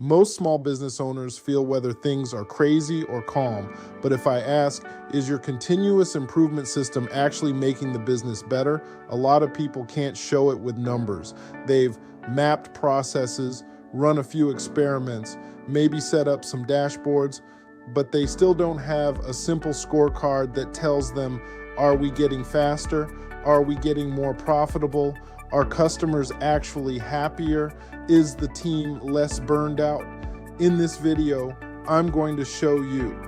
Most small business owners feel whether things are crazy or calm, but if I ask, is your continuous improvement system actually making the business better? A lot of people can't show it with numbers. They've mapped processes, run a few experiments, maybe set up some dashboards, but they still don't have a simple scorecard that tells them, are we getting faster? Are we getting more profitable? Are customers actually happier? Is the team less burned out? In this video, I'm going to show you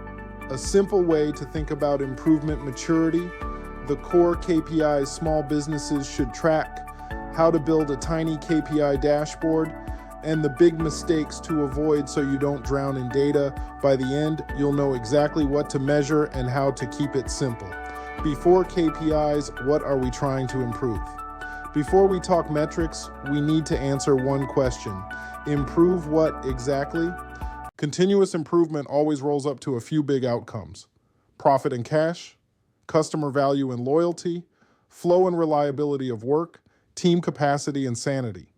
a simple way to think about improvement maturity, the core KPIs small businesses should track, how to build a tiny KPI dashboard, and the big mistakes to avoid so you don't drown in data. By the end, you'll know exactly what to measure and how to keep it simple. Before KPIs, what are we trying to improve? Before we talk metrics, we need to answer one question. Improve what exactly? Continuous improvement always rolls up to a few big outcomes. Profit and cash, customer value and loyalty, flow and reliability of work, team capacity and sanity.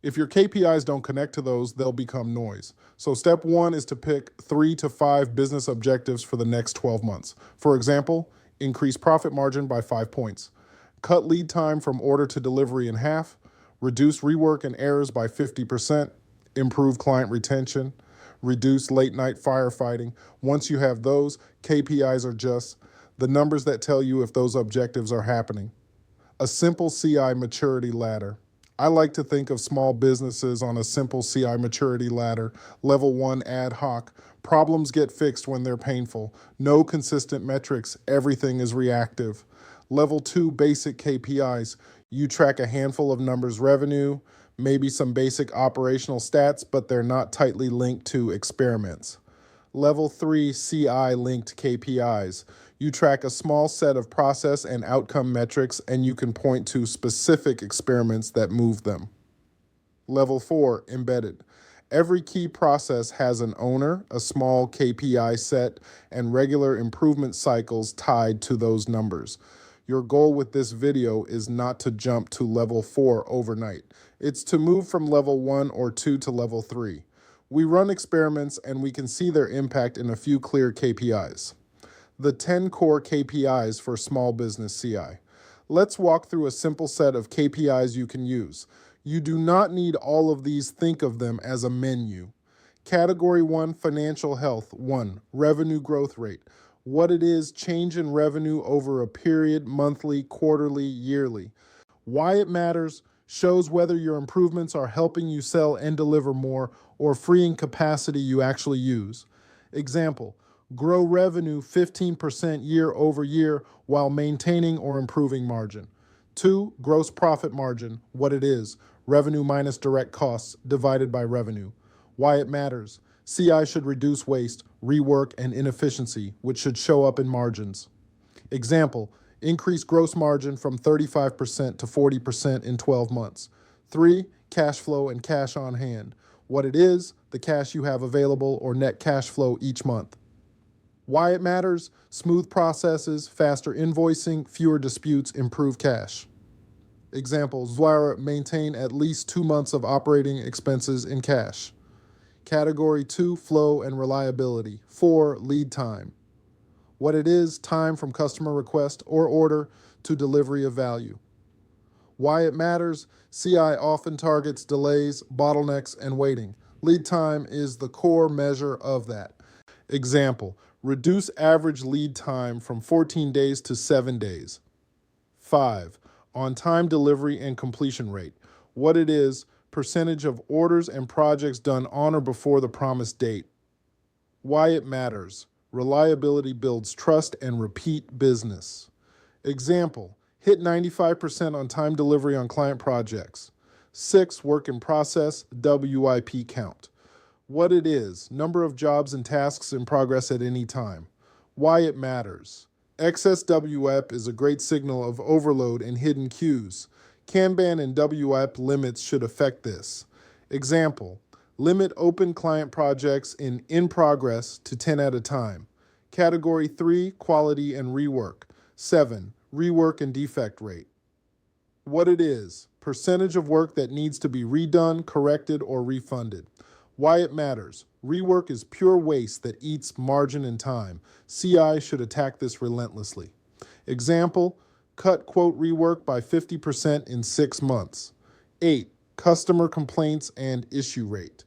If your KPIs don't connect to those, they'll become noise. So step one is to pick 3 to 5 business objectives for the next 12 months. For example, increase profit margin by 5 points. Cut lead time from order to delivery in half, reduce rework and errors by 50%, improve client retention, reduce late night firefighting. Once you have those, KPIs are just the numbers that tell you if those objectives are happening. A simple CI maturity ladder. I like to think of small businesses on a simple CI maturity ladder. Level 1, ad hoc. Problems get fixed when they're painful. No consistent metrics. Everything is reactive. Level 2, basic KPIs. You track a handful of numbers: revenue, maybe some basic operational stats, but they're not tightly linked to experiments. Level 3, CI-linked KPIs. You track a small set of process and outcome metrics, and you can point to specific experiments that move them. Level 4, embedded. Every key process has an owner, a small KPI set, and regular improvement cycles tied to those numbers. Your goal with this video is not to jump to level 4 overnight. It's to move from level 1 or 2 to level 3. We run experiments and we can see their impact in a few clear KPIs. The 10 core KPIs for small business CI. Let's walk through a simple set of KPIs you can use. You do not need all of these. Think of them as a menu. Category 1, financial health. 1, revenue growth rate. What it is, change in revenue over a period, monthly, quarterly, yearly. Why it matters, shows whether your improvements are helping you sell and deliver more or freeing capacity you actually use. Example, grow revenue 15% year over year while maintaining or improving margin. 2, gross profit margin. What it is, revenue minus direct costs divided by revenue. Why it matters. CI should reduce waste, rework, and inefficiency, which should show up in margins. Example, increase gross margin from 35% to 40% in 12 months. 3, cash flow and cash on hand. What it is, the cash you have available or net cash flow each month. Why it matters, smooth processes, faster invoicing, fewer disputes, improve cash. Example, Zwara maintain at least 2 months of operating expenses in cash. Category 2, flow and reliability. 4, lead time. What it is, time from customer request or order to delivery of value. Why it matters, CI often targets delays, bottlenecks, and waiting. Lead time is the core measure of that. Example, reduce average lead time from 14 days to 7 days. 5, on-time delivery and completion rate. What it is, percentage of orders and projects done on or before the promised date. Why it matters. Reliability builds trust and repeat business. Example, hit 95% on-time delivery on client projects. 6, work in process, WIP count. What it is, number of jobs and tasks in progress at any time. Why it matters. Excess WIP is a great signal of overload and hidden queues. Kanban and WIP limits should affect this. Example, limit open client projects in progress to 10 at a time. Category 3, quality and rework. 7, rework and defect rate. What it is, percentage of work that needs to be redone, corrected, or refunded. Why it matters. Rework is pure waste that eats margin and time. CI should attack this relentlessly. Example, cut quote rework by 50% in 6 months. 8. Customer complaints and issue rate.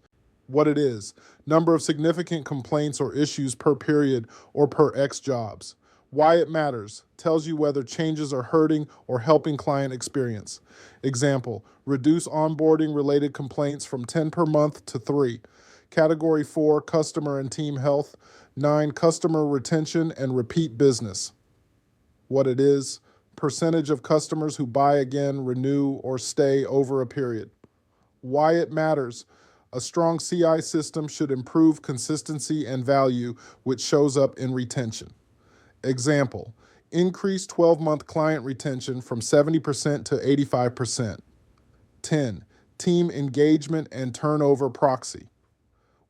What it is, number of significant complaints or issues per period or per X jobs. Why it matters, tells you whether changes are hurting or helping client experience. Example, reduce onboarding related complaints from 10 per month to 3. Category 4, customer and team health. 9, customer retention and repeat business. What it is, percentage of customers who buy again, renew, or stay over a period. Why it matters, a strong CI system should improve consistency and value, which shows up in retention. Example, increase 12-month client retention from 70% to 85%. 10, team engagement and turnover proxy.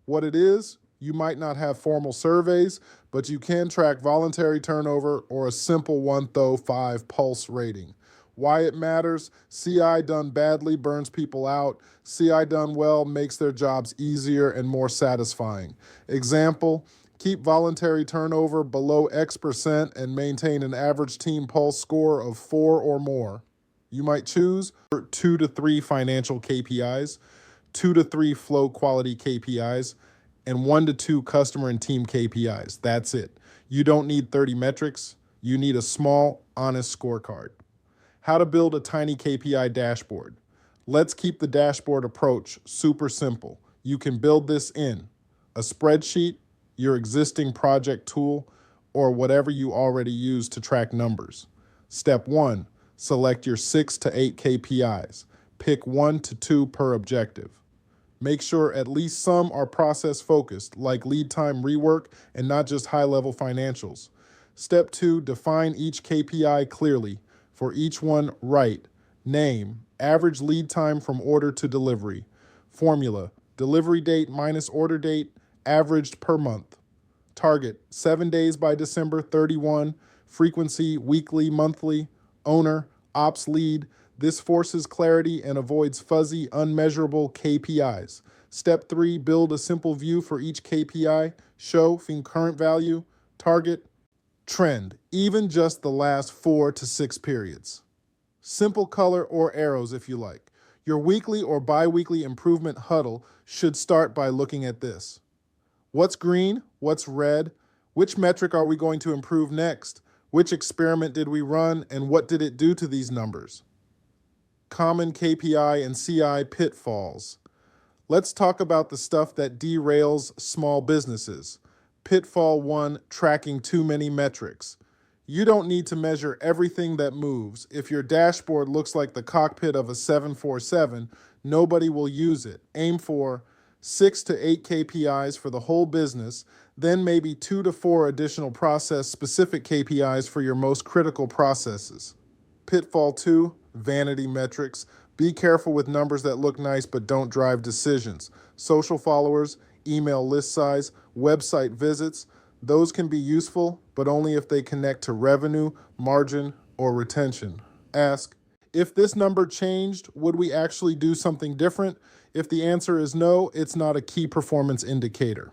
What it is, you might not have formal surveys, but you can track voluntary turnover or a simple 1-5 pulse rating. Why it matters, CI done badly burns people out. CI done well makes their jobs easier and more satisfying. Example, keep voluntary turnover below X% and maintain an average team pulse score of 4 or more. You might choose 2 to 3 financial KPIs, 2 to 3 flow quality KPIs, and 1 to 2 customer and team KPIs. That's it. You don't need 30 metrics. You need a small, honest scorecard. How to build a tiny KPI dashboard. Let's keep the dashboard approach super simple. You can build this in a spreadsheet, your existing project tool, or whatever you already use to track numbers. Step 1, select your 6 to 8 KPIs. Pick 1 to 2 per objective. Make sure at least some are process-focused, like lead time rework and not just high-level financials. Step 2, define each KPI clearly. For each one, write name, average lead time from order to delivery. Formula, delivery date minus order date, averaged per month. Target, 7 days by December 31. Frequency, weekly, monthly. Owner, ops lead. This forces clarity and avoids fuzzy, unmeasurable KPIs. Step 3, build a simple view for each KPI. Show, current value, target, trend, even just the last 4 to 6 periods. Simple color or arrows if you like. Your weekly or bi-weekly improvement huddle should start by looking at this. What's green? What's red? Which metric are we going to improve next? Which experiment did we run and what did it do to these numbers? Common KPI and CI pitfalls. Let's talk about the stuff that derails small businesses. Pitfall 1, tracking too many metrics. You don't need to measure everything that moves. If your dashboard looks like the cockpit of a 747, nobody will use it. Aim for 6 to 8 KPIs for the whole business, then maybe 2 to 4 additional process-specific KPIs for your most critical processes. Pitfall 2, vanity metrics. Be careful with numbers that look nice but don't drive decisions. Social followers, email list size, website visits, those can be useful, but only if they connect to revenue, margin, or retention. Ask, if this number changed, would we actually do something different? If the answer is no, it's not a key performance indicator.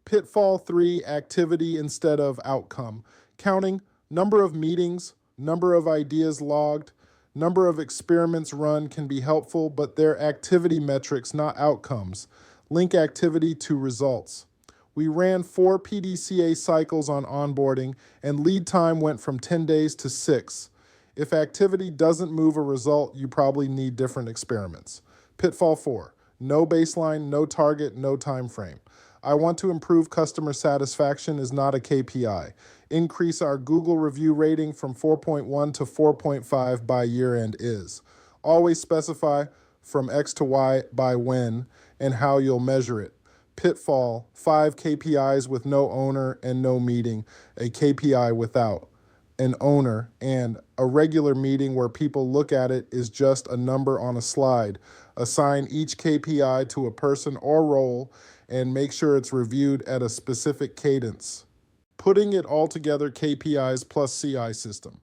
Pitfall 3, activity instead of outcome. Counting number of meetings, number of ideas logged, number of experiments run can be helpful, but they're activity metrics, not outcomes. Link activity to results. We ran 4 PDCA cycles on onboarding, and lead time went from 10 days to 6. If activity doesn't move a result, you probably need different experiments. Pitfall 4, no baseline, no target, no time frame. I want to improve customer satisfaction is not a KPI. Increase our Google review rating from 4.1 to 4.5 by year end is. Always specify from X to Y by when and how you'll measure it. Pitfall, 5 KPIs with no owner and no meeting, a KPI without an owner, and a regular meeting where people look at it is just a number on a slide. Assign each KPI to a person or role and make sure it's reviewed at a specific cadence. Putting it all together, KPIs plus CI system.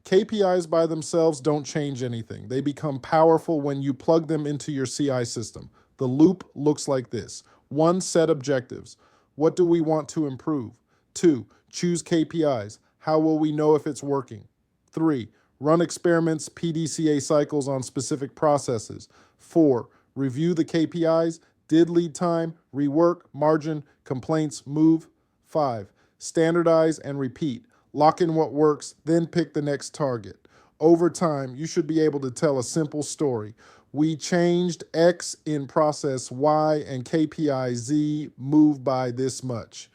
KPIs by themselves don't change anything. They become powerful when you plug them into your CI system. The loop looks like this. 1, set objectives. What do we want to improve? 2, choose KPIs. How will we know if it's working? 3, run experiments, PDCA cycles on specific processes. 4, review the KPIs. Did lead time, rework, margin, complaints, move? 5, standardize and repeat. Lock in what works, then pick the next target. Over time, you should be able to tell a simple story. We changed X in process Y and KPI Z moved by this much.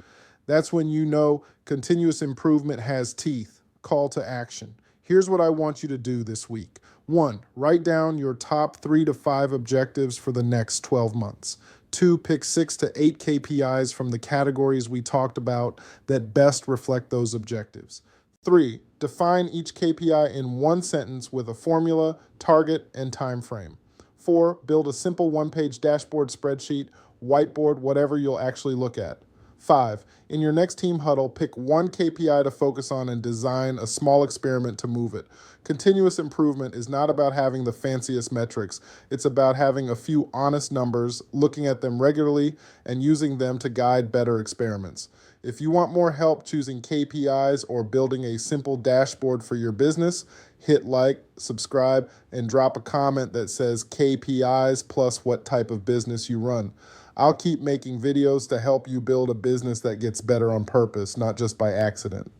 That's when you know continuous improvement has teeth. Call to action. Here's what I want you to do this week. 1, write down your top 3 to 5 objectives for the next 12 months. 2, pick 6 to 8 KPIs from the categories we talked about that best reflect those objectives. 3, define each KPI in one sentence with a formula, target, and time frame. 4, build a simple one-page dashboard spreadsheet, whiteboard, whatever you'll actually look at. 5, in your next team huddle, pick one KPI to focus on and design a small experiment to move it. Continuous improvement is not about having the fanciest metrics. It's about having a few honest numbers, looking at them regularly, and using them to guide better experiments. If you want more help choosing KPIs or building a simple dashboard for your business, hit like, subscribe, and drop a comment that says KPIs plus what type of business you run. I'll keep making videos to help you build a business that gets better on purpose, not just by accident.